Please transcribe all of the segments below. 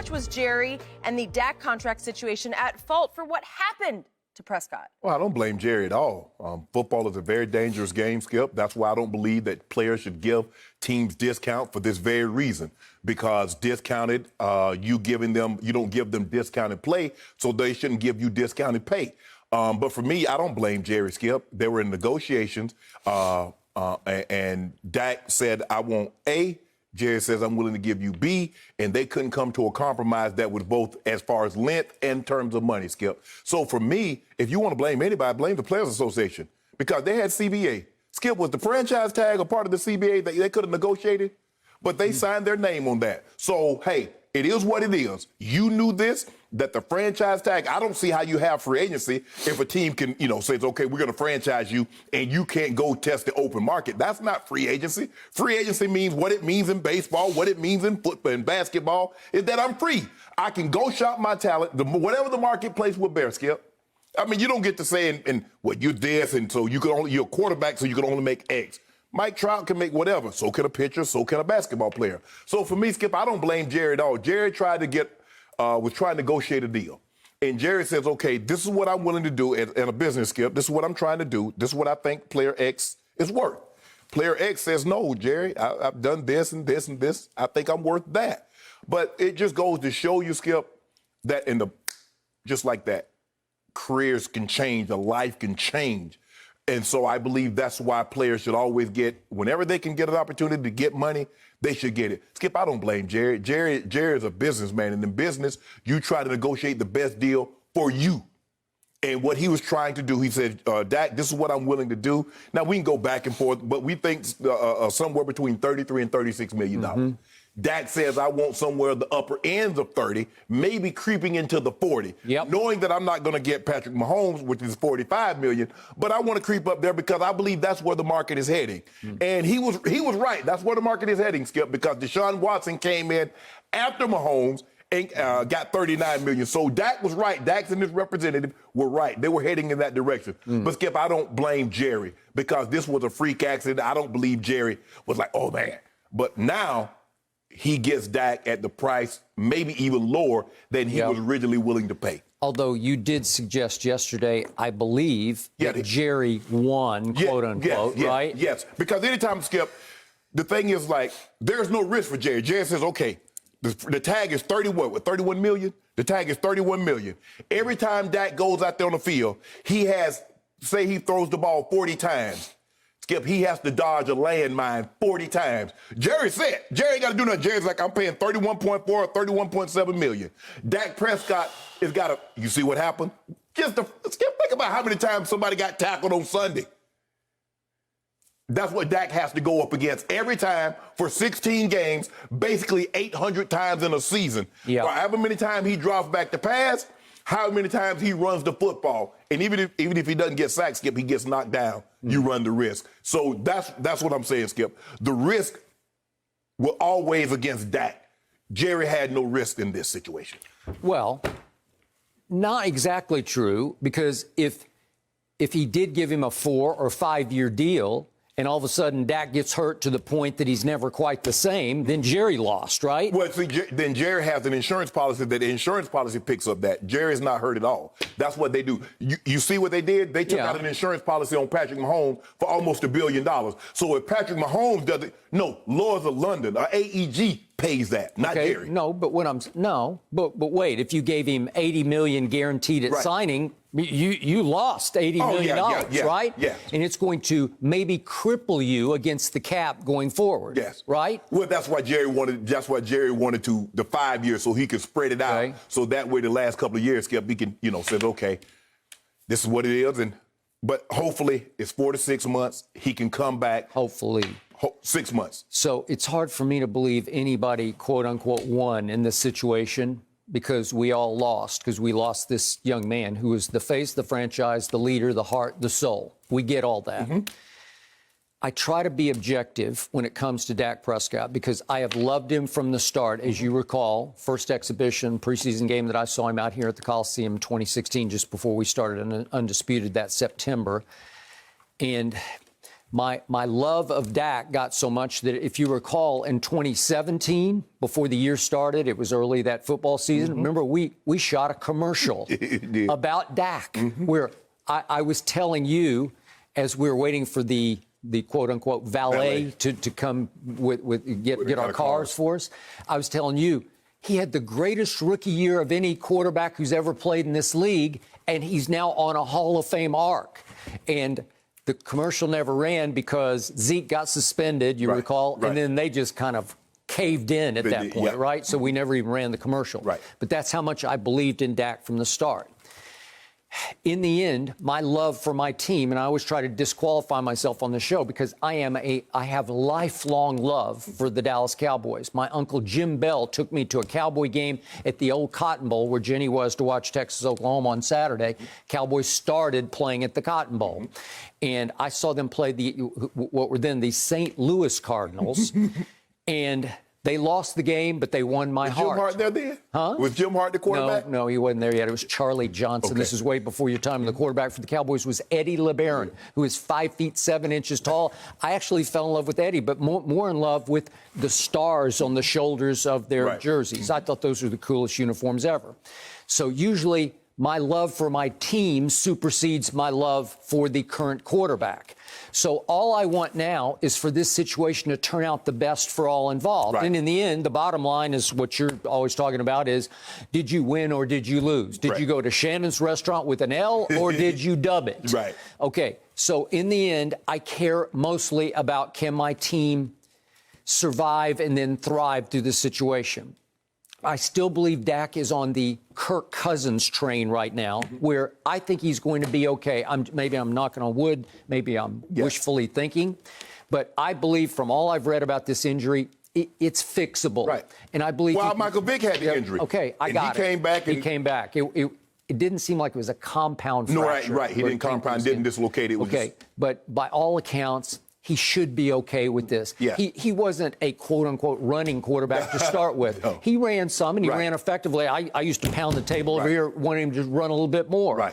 much was Jerry and the Dak contract situation at fault for what happened to Prescott? Well, I don't blame Jerry at all. Football is a very dangerous game, Skip. That's why I don't believe that players should give teams discount for this very reason. Because discounted, you don't give them discounted play, so they shouldn't give you discounted pay. But for me, I don't blame Jerry, Skip. They were in negotiations, and Dak said, I want A. Jerry says, I'm willing to give you B, and they couldn't come to a compromise that was both as far as length and terms of money, Skip. So for me, if you want to blame anybody, blame the Players Association because they had CBA. Skip, was the franchise tag a part of the CBA that they could have negotiated? But they signed their name on that. So, hey, it is what it is. You knew this, that the franchise tag, I don't see how you have free agency if a team can, says, okay, we're going to franchise you and you can't go test the open market. That's not free agency. Free agency means what it means in baseball, what it means in football and basketball is that I'm free. I can go shop my talent, whatever the marketplace will bear, Skip. I mean, you don't get to say, you're this, and so you're a quarterback, so you can only make X. Mike Trout can make whatever. So can a pitcher. So can a basketball player. So for me, Skip, I don't blame Jerry at all. Jerry was trying to negotiate a deal. And Jerry says, okay, this is what I'm willing to do in a business, Skip. This is what I'm trying to do. This is what I think player X is worth. Player X says, no, Jerry, I've done this and this and this. I think I'm worth that. But it just goes to show you, Skip, that just like that, careers can change, a life can change. And so I believe that's why players should always whenever they can get an opportunity to get money, they should get it. Skip, I don't blame Jerry. Jerry is a businessman. And in business, you try to negotiate the best deal for you. And what he was trying to do, he said, Dak, this is what I'm willing to do. Now, we can go back and forth, but we think somewhere between $33 and $36 million. Mm-hmm. Dak says, I want somewhere the upper ends of 30, maybe creeping into the 40, knowing that I'm not going to get Patrick Mahomes, which is $45 million, but I want to creep up there because I believe that's where the market is heading. And he was right. That's where the market is heading, Skip, because Deshaun Watson came in after Mahomes and got $39 million. So Dak was right. Dak and his representative were right. They were heading in that direction. But, Skip, I don't blame Jerry because this was a freak accident. I don't believe Jerry was like, oh, man. But now he gets Dak at the price, maybe even lower than he was originally willing to pay. Although you did suggest yesterday, I believe, that Jerry won, quote unquote, right? Yes, because anytime, Skip, the thing is like, there's no risk for Jerry. Jerry says, okay, the tag is 31 million? The tag is 31 million. Every time Dak goes out there on the field, say he throws the ball 40 times. Skip, he has to dodge a landmine 40 times. Jerry said, Jerry ain't got to do nothing. Jerry's like, I'm paying 31.4 or 31.7 million. Dak Prescott has got to, you see what happened? Skip, think about how many times somebody got tackled on Sunday. That's what Dak has to go up against every time for 16 games, basically 800 times in a season. Or however many times he drops back to pass, how many times he runs the football. And even if he doesn't get sacked, Skip, he gets knocked down. You run the risk. So that's what I'm saying, Skip. The risk will always against Dak. Jerry had no risk in this situation. Well, not exactly true, because if he did give him a 4 or 5 year deal, and all of a sudden Dak gets hurt to the point that he's never quite the same, then Jerry lost, right? Well, see, then Jerry has an insurance policy that the insurance policy picks up that. Jerry's not hurt at all. That's what they do. You see what they did? They took out an insurance policy on Patrick Mahomes for almost $1 billion. So if Patrick Mahomes does it, no, Lloyd's of London, or AEG pays that, not Jerry. No, but but wait, if you gave him $80 million guaranteed at signing, you lost $80 million, right? Yes. And it's going to maybe cripple you against the cap going forward. Yes. Right? Well, that's why Jerry wanted to the 5 years so he could spread it out. So that way the last couple of years, Skip, he can, says, okay, this is what it is. But hopefully it's 4 to 6 months. He can come back. Hopefully. 6 months. So it's hard for me to believe anybody, quote unquote, won in this situation, because we all lost, because we lost this young man who was the face of the franchise, the leader, the heart, the soul. We get all that. I try to be objective when it comes to Dak Prescott because I have loved him from the start. As you recall, first exhibition, preseason game that I saw him out here at the Coliseum in 2016, just before we started Undisputed that September. And My love of Dak got so much that if you recall in 2017, before the year started, it was early that football season. Remember, we shot a commercial about Dak where I was telling you as we were waiting for the quote unquote valet to come get our cars for us. I was telling you he had the greatest rookie year of any quarterback who's ever played in this league, and he's now on a Hall of Fame arc. And the commercial never ran because Zeke got suspended, you recall, and then they just kind of caved in at that point, right? So we never even ran the commercial. Right. But that's how much I believed in Dak from the start. In the end, my love for my team, and I always try to disqualify myself on the show because I have lifelong love for the Dallas Cowboys. My uncle Jim Bell took me to a Cowboy game at the old Cotton Bowl where Jenny was to watch Texas Oklahoma on Saturday. Cowboys started playing at the Cotton Bowl. And I saw them play what were then the St. Louis Cardinals. And they lost the game, but they won my heart. Was Jim Hart there then? Huh? Was Jim Hart the quarterback? No, he wasn't there yet. It was Charlie Johnson. Okay. This is way before your time. And the quarterback for the Cowboys was Eddie LeBaron, who is 5 feet 7 inches tall. I actually fell in love with Eddie, but more in love with the stars on the shoulders of their jerseys. I thought those were the coolest uniforms ever. So usually my love for my team supersedes my love for the current quarterback. So all I want now is for this situation to turn out the best for all involved. And in the end, the bottom line is what you're always talking about is, did you win or did you lose? Did you go to Shannon's restaurant with an L or did you dub it? Okay, so in the end, I care mostly about can my team survive and then thrive through this situation. I still believe Dak is on the Kirk Cousins train right now, where I think he's going to be okay. Maybe I'm knocking on wood. Maybe I'm wishfully thinking. But I believe from all I've read about this injury, it's fixable. And I believe... Well, Michael Vick had the injury. Okay, I got it. He came back. He came back. It didn't seem like it was a compound fracture. No, right. He didn't compound, didn't dislocate it. Okay, but by all accounts... he should be okay with this. He wasn't a quote-unquote running quarterback to start with. He ran some, and he ran effectively. I used to pound the table over here, wanting him to run a little bit more.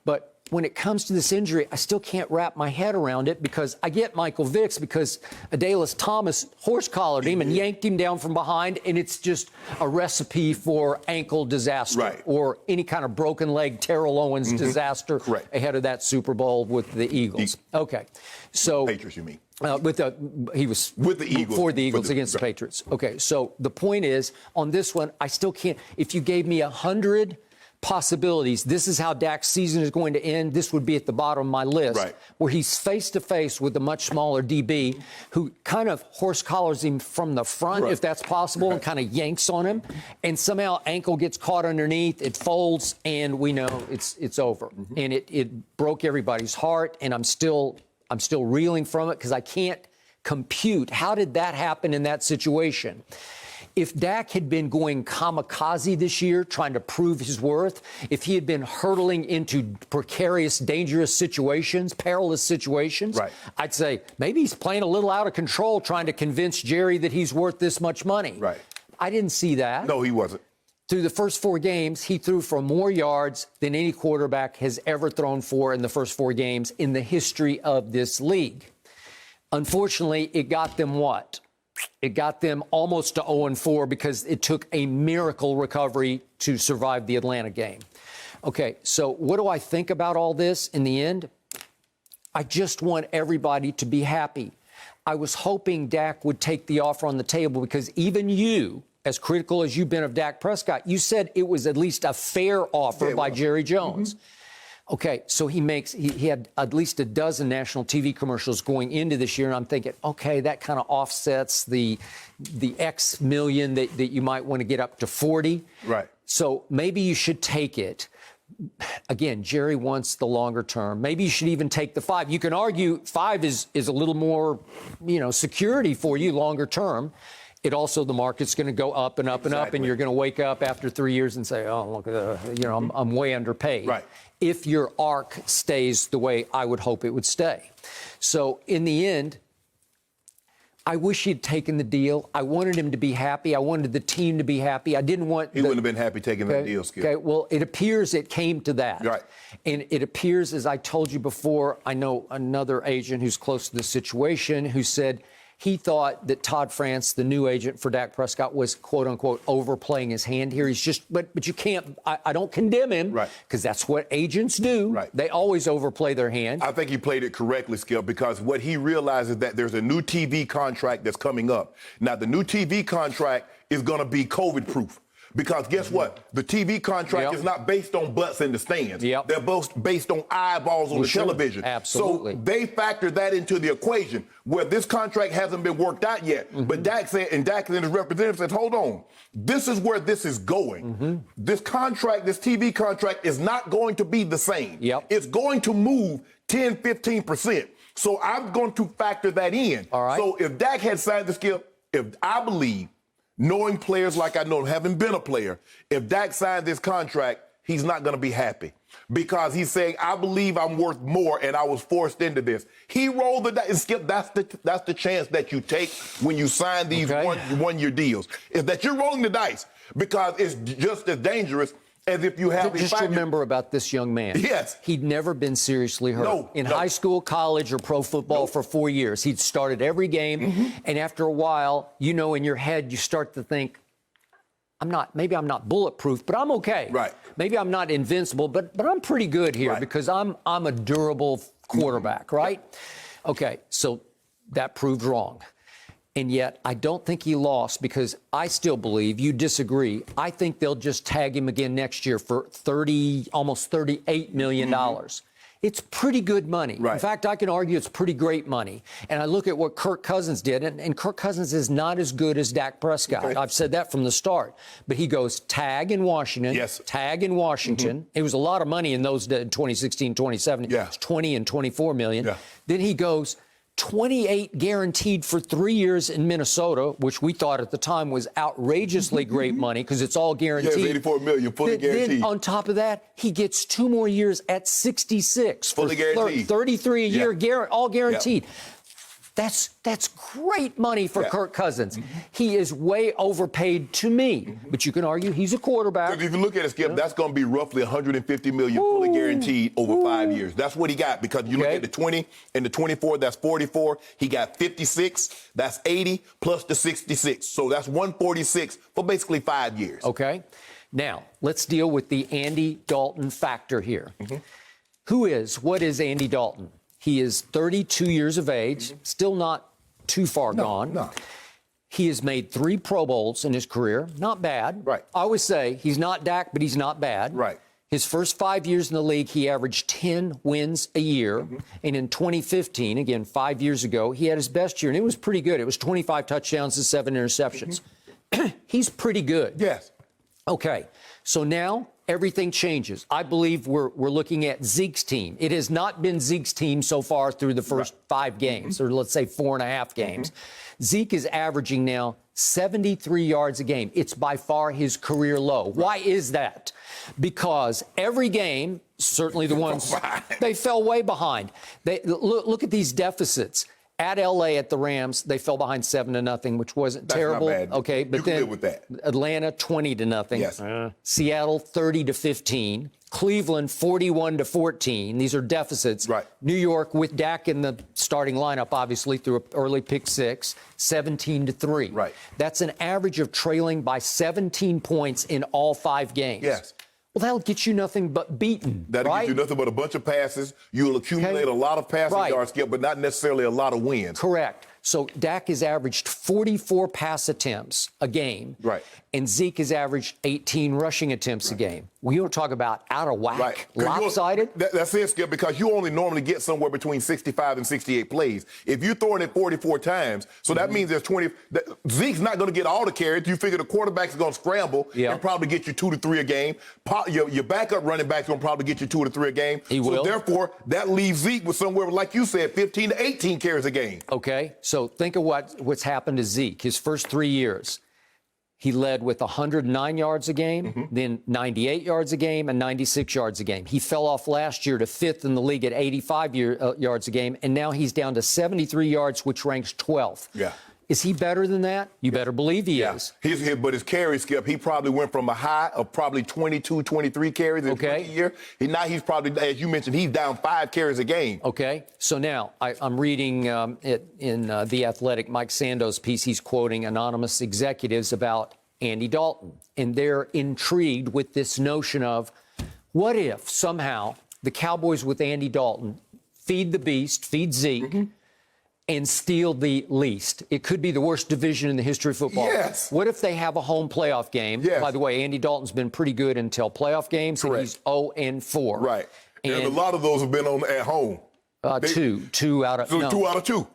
But when it comes to this injury, I still can't wrap my head around it because I get Michael Vick's because Adalys Thomas horse-collared him and yanked him down from behind, and it's just a recipe for ankle disaster or any kind of broken leg Terrell Owens disaster ahead of that Super Bowl with the Eagles. Okay, so Patriots, you mean? He was with the Eagles for the Eagles against the Patriots. Okay, so the point is, on this one, I still can't. If you gave me 100 possibilities, this is how Dak's season is going to end, this would be at the bottom of my list, where he's face-to-face with a much smaller DB who kind of horse collars him from the front, if that's possible, and kind of yanks on him, and somehow ankle gets caught underneath, it folds, and we know it's over. And it broke everybody's heart, and I'm still reeling from it because I can't compute how did that happen in that situation. If Dak had been going kamikaze this year, trying to prove his worth, if he had been hurtling into precarious, dangerous situations, perilous situations, I'd say maybe he's playing a little out of control, trying to convince Jerry that he's worth this much money. I didn't see that. No, he wasn't. Through the first 4 games, he threw for more yards than any quarterback has ever thrown for in the first 4 games in the history of this league. Unfortunately, it got them what? It got them almost to 0-4 because it took a miracle recovery to survive the Atlanta game. Okay, so what do I think about all this in the end? I just want everybody to be happy. I was hoping Dak would take the offer on the table because even you, as critical as you've been of Dak Prescott, you said it was at least a fair offer by Jerry Jones. Okay, so he had at least a dozen national TV commercials going into this year, and I'm thinking, okay, that kind of offsets the X million that you might want to get up to 40. So maybe you should take it. Again, Jerry wants the longer term. Maybe you should even take the 5. You can argue 5 is a little more, security for you longer term. It also, the market's going to go up and up and up, and you're going to wake up after 3 years and say, oh, look, I'm way underpaid. If your arc stays the way I would hope it would stay. So in the end, I wish he'd taken the deal. I wanted him to be happy. I wanted the team to be happy. I didn't want... He wouldn't have been happy taking that deal, Skip. Okay, well, it appears it came to that. Right. And it appears, as I told you before, I know another agent who's close to the situation who said he thought that Todd France, the new agent for Dak Prescott, was, quote unquote, overplaying his hand here. He's just, but you can't, I don't condemn him. Right. Because that's what agents do. Right. They always overplay their hand. I think he played it correctly, Skip, because what he realizes that there's a new TV contract that's coming up. Now, the new TV contract is going to be COVID-proof. Because guess what? The TV contract is not based on butts in the stands. They're both based on eyeballs on the television. Absolutely. So they factor that into the equation where this contract hasn't been worked out yet. But Dak said, and Dak and his representative said, hold on, this is where this is going. This contract, this TV contract is not going to be the same. It's going to move 10, 15%. So I'm going to factor that in. All right. So if Dak had signed the Skip, if I believe, knowing players like I know him, having been a player, if Dak signed this contract, he's not going to be happy because he's saying, I believe I'm worth more and I was forced into this. He rolled the dice. And Skip, that's the chance that you take when you sign these one-year deals, is that you're rolling the dice because it's just as dangerous as if you have... Just remember about this young man. Yes. He'd never been seriously hurt. In high school, college, or pro football for 4 years. He'd started every game, and after a while, you know, in your head, you start to think, maybe I'm not bulletproof, but I'm okay. Right. Maybe I'm not invincible, but I'm pretty good here because I'm a durable quarterback, right? Okay, so that proved wrong. And yet, I don't think he lost because I still believe, you disagree, I think they'll just tag him again next year for almost $38 million. It's pretty good money. In fact, I can argue it's pretty great money. And I look at what Kirk Cousins did, and Kirk Cousins is not as good as Dak Prescott. I've said that from the start. But he goes tag in Washington, tag in Washington. It was a lot of money in those days, 2016, 2017. It's 20 and 24 million. Then he goes 28 guaranteed for 3 years in Minnesota, which we thought at the time was outrageously great money because it's all guaranteed. Yes, 84 million, fully guaranteed. Then on top of that, he gets 2 more years at 66. Fully guaranteed. 33 a year, all guaranteed. That's great money for Kirk Cousins. He is way overpaid to me, but you can argue he's a quarterback. Because if you look at it, Skip, that's going to be roughly $150 million fully guaranteed over 5 years. That's what he got because you look at the 20 and the 24, that's 44. He got 56, that's 80, plus the 66. So that's 146 for basically 5 years. Okay. Now, let's deal with the Andy Dalton factor here. What is Andy Dalton? He is 32 years of age, still not too far gone. No. He has made 3 Pro Bowls in his career. Not bad. I always say he's not Dak, but he's not bad. His first 5 years in the league, he averaged 10 wins a year. And in 2015, again, 5 years ago, he had his best year, and it was pretty good. It was 25 touchdowns and 7 interceptions. He's pretty good. Yes. Okay, so now everything changes. I believe we're looking at Zeke's team. It has not been Zeke's team so far through the first 5 games, or let's say 4.5 games. Zeke is averaging now 73 yards a game. It's by far his career low. Why is that? Because every game, certainly the ones, they fell way behind. Look at these deficits. At L.A. at the Rams, they fell behind 7-0, which wasn't terrible. Not bad. Okay, but you can then live with that. Atlanta 20-0. Yes. Seattle 30-15. Cleveland 41-14. These are deficits. New York with Dak in the starting lineup, obviously through an early pick 6, 17-3. That's an average of trailing by 17 points in all 5 games. Yes. Well, that'll get you nothing but beaten. That'll get you nothing but a bunch of passes. You'll accumulate a lot of passing yards, Skip, but not necessarily a lot of wins. Correct. So Dak has averaged 44 pass attempts a game. And Zeke has averaged 18 rushing attempts a game. We don't talk about out of whack, lopsided. That's it, Skip, because you only normally get somewhere between 65 and 68 plays. If you're throwing it 44 times, so that means there's 20. Zeke's not going to get all the carries. You figure the quarterback's going to scramble and probably get you 2 to 3 a game. Your backup running back's going to probably get you 2 to 3 a game. He will. So therefore, that leaves Zeke with somewhere, like you said, 15 to 18 carries a game. Okay, so think of what's happened to Zeke. His first 3 years, he led with 109 yards a game, then 98 yards a game, and 96 yards a game. He fell off last year to 5th in the league at 85 yards a game, and now he's down to 73 yards, which ranks 12th. Is he better than that? You better believe he is. He's here, but his carry, Skip, he probably went from a high of probably 22, 23 carries in a year. Now he's probably, as you mentioned, he's down 5 carries a game. Okay. So now I'm reading it in The Athletic, Mike Sando's piece. He's quoting anonymous executives about Andy Dalton. And they're intrigued with this notion of what if somehow the Cowboys with Andy Dalton feed the beast, feed Zeke, and steal the least. It could be the worst division in the history of football. Yes. What if they have a home playoff game? Yes. By the way, Andy Dalton's been pretty good until playoff games. Correct. And he's 0-4. Right. And a lot of those have been at home. Two out of 2 out of 2.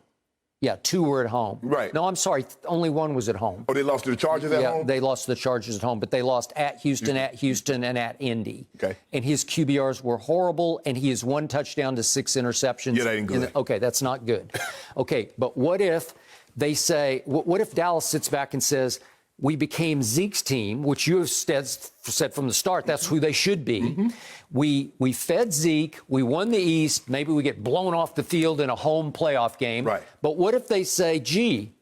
Yeah, 2 were at home. Right. No, I'm sorry. Only 1 was at home. Oh, they lost to the Chargers at home? Yeah, they lost to the Chargers at home, but they lost at Houston, and at Indy. Okay. And his QBRs were horrible, and he has 1 touchdown to 6 interceptions. Yeah, that ain't good. Okay, that's not good. Okay, but what if they say, what if Dallas sits back and says, we became Zeke's team, which you have said from the start, that's who they should be. We fed Zeke, we won the East, maybe we get blown off the field in a home playoff game. Right. But what if they say, gee,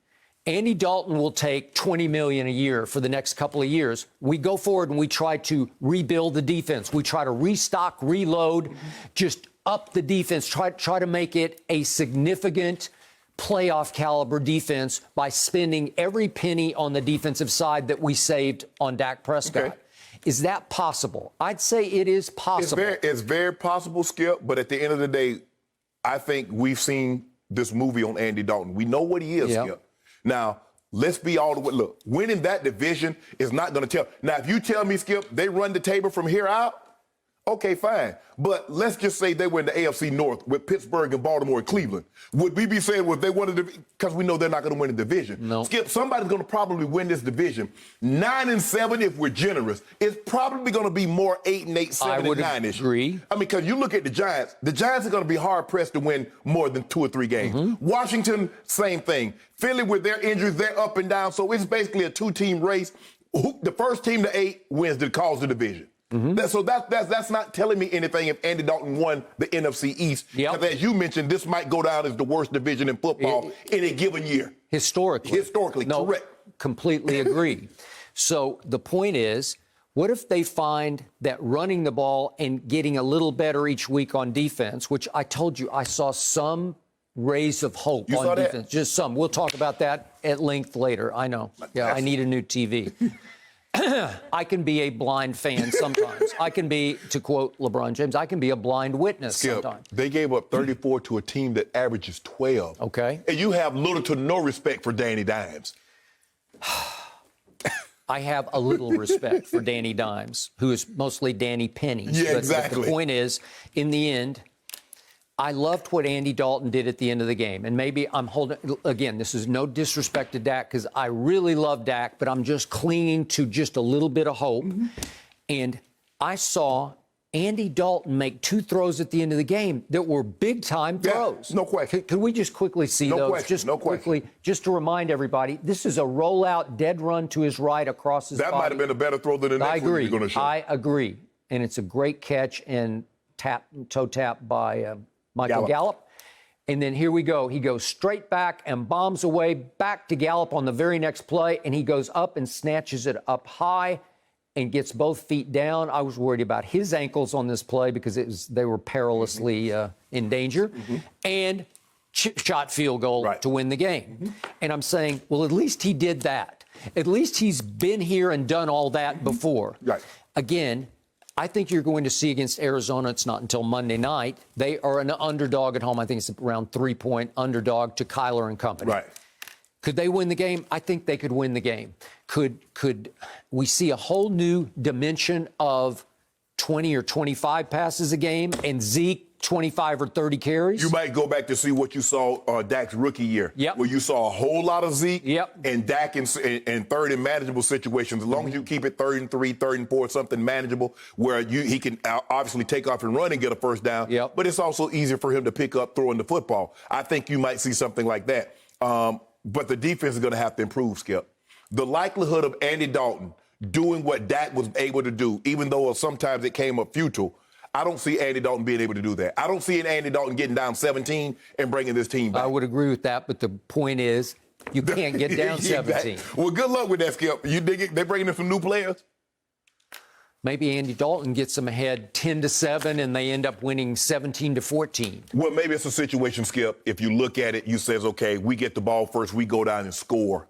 Andy Dalton will take $20 million a year for the next couple of years. We go forward and we try to rebuild the defense. We try to restock, reload, just up the defense, try to make it a significant playoff caliber defense by spending every penny on the defensive side that we saved on Dak Prescott. Okay. Is that possible? I'd say it is possible. It's very possible, Skip, but at the end of the day, I think we've seen this movie on Andy Dalton. We know what he is, Skip. Now, let's be all the way. Look, winning that division is not going to tell. Now, if you tell me, Skip, they run the table from here out, okay, fine. But let's just say they were in the AFC North with Pittsburgh and Baltimore and Cleveland. Would we be saying, well, if they wanted to, because we know they're not going to win the division? No. Skip, somebody's going to probably win this division. 9-7 if we're generous. It's probably going to be more 8-8, 7-9-ish. Agree. I mean, because you look at the Giants are going to be hard-pressed to win more than 2 or 3 games. Washington, same thing. Philly, with their injuries, they're up and down. So it's basically a 2-team race. The first team to 8 wins that calls the division. So that's not telling me anything if Andy Dalton won the NFC East. Because as you mentioned, this might go down as the worst division in football in a given year. Historically, no, correct. Completely agree. So the point is, what if they find that running the ball and getting a little better each week on defense, which I told you I saw some rays of hope on defense. Just some. We'll talk about that at length later. I know. Yeah, I need a new TV. I can be a blind fan sometimes. I can be, to quote LeBron James, I can be a blind witness sometimes. They gave up 34 to a team that averages 12. Okay. And you have little to no respect for Danny Dimes. I have a little respect for Danny Dimes, who is mostly Danny Pennies. Yeah, but the point is, in the end, I loved what Andy Dalton did at the end of the game. And maybe I'm holding, again, this is no disrespect to Dak, because I really love Dak, but I'm just clinging to just a little bit of hope. And I saw Andy Dalton make 2 throws at the end of the game that were big-time throws. No question. Could we just quickly see those? Quickly, just to remind everybody, this is a rollout dead run to his right across his body. That might have been a better throw than the next one you're going to show. I agree. And it's a great catch and toe tap by Michael Gallup. And then here we go. He goes straight back and bombs away back to Gallup on the very next play, and he goes up and snatches it up high and gets both feet down. I was worried about his ankles on this play because they were perilously in danger. And shot field goal to win the game. And I'm saying, well, at least he did that. At least he's been here and done all that before. Again, I think you're going to see against Arizona, it's not until Monday night. They are an underdog at home. I think it's around 3-point underdog to Kyler and company. Could they win the game? I think they could win the game. Could we see a whole new dimension of 20 or 25 passes a game and Zeke 25 or 30 carries? You might go back to see what you saw Dak's rookie year, where you saw a whole lot of Zeke and Dak in third and manageable situations. As long as you keep it 3rd and 3, 3rd and 4, something manageable where he can obviously take off and run and get a first down. But it's also easier for him to pick up throwing the football. I think you might see something like that. But the defense is going to have to improve, Skip. The likelihood of Andy Dalton doing what Dak was able to do, even though sometimes it came up futile, I don't see Andy Dalton being able to do that. I don't see Andy Dalton getting down 17 and bringing this team back. I would agree with that, but the point is, You can't get down 17. Well, good luck with that, Skip. You dig it? They bringing in some new players? Maybe Andy Dalton gets them ahead 10-7, and they end up winning 17-14. Well, maybe it's a situation, Skip. If you look at it, you says, okay, we get the ball first, we go down and score,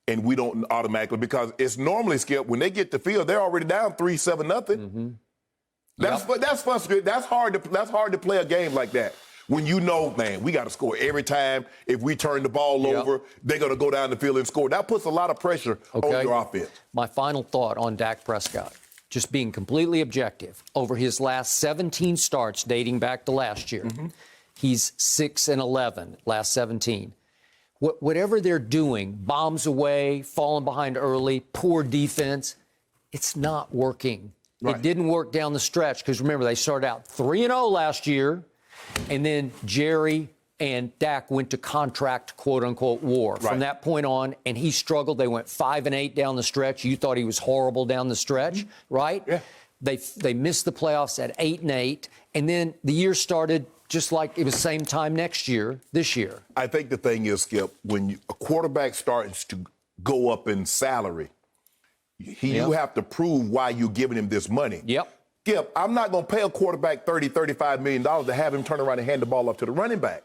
and we don't automatically, because it's normally, Skip, when they get the field, they're already down 3-7 nothing. Mm-hmm. That's frustrating. That's hard to play a game like that. When you know, man, we got to score every time. If we turn the ball over, they're going to go down the field and score. That puts a lot of pressure on your offense. My final thought on Dak Prescott, just being completely objective, over his last 17 starts dating back to last year, he's 6-11 last 17. Whatever they're doing, bombs away, falling behind early, poor defense, it's not working. Right. It didn't work down the stretch because, remember, they started out 3-0 last year, and then Jerry and Dak went to contract, quote-unquote, war. Right. From that point on, and he struggled. They went 5-8 down the stretch. You thought he was horrible down the stretch, right? Yeah. They missed the playoffs at 8-8, and then the year started just like it was same time this year. I think the thing is, Skip, when a quarterback starts to go up in salary, you have to prove why you're giving him this money. Skip, I'm not going to pay a quarterback $30, $35 million to have him turn around and hand the ball off to the running back.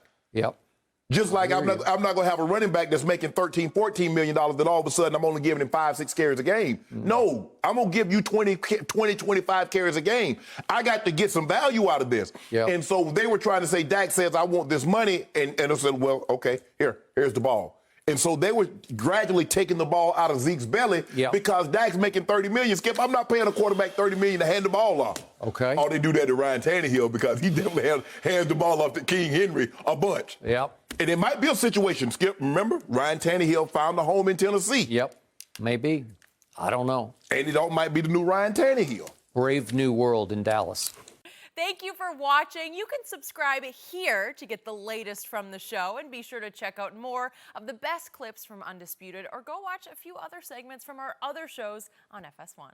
Just like I'm not going to have a running back that's making $13, $14 million that all of a sudden I'm only giving him 5-6 carries a game. No, I'm going to give you 20, 25 carries a game. I got to get some value out of this. And so they were trying to say, Dak says, I want this money. And I said, well, okay, here's the ball. And so they were gradually taking the ball out of Zeke's belly because Dak's making $30 million. Skip, I'm not paying a quarterback $30 million to hand the ball off. Okay. Oh, they do that to Ryan Tannehill because he definitely hands the ball off to King Henry a bunch. And it might be a situation, Skip. Remember, Ryan Tannehill found a home in Tennessee. Maybe. I don't know. Andy Dalton might be the new Ryan Tannehill. Brave new world in Dallas. Thank you for watching. You can subscribe here to get the latest from the show, and be sure to check out more of the best clips from Undisputed, or go watch a few other segments from our other shows on FS1.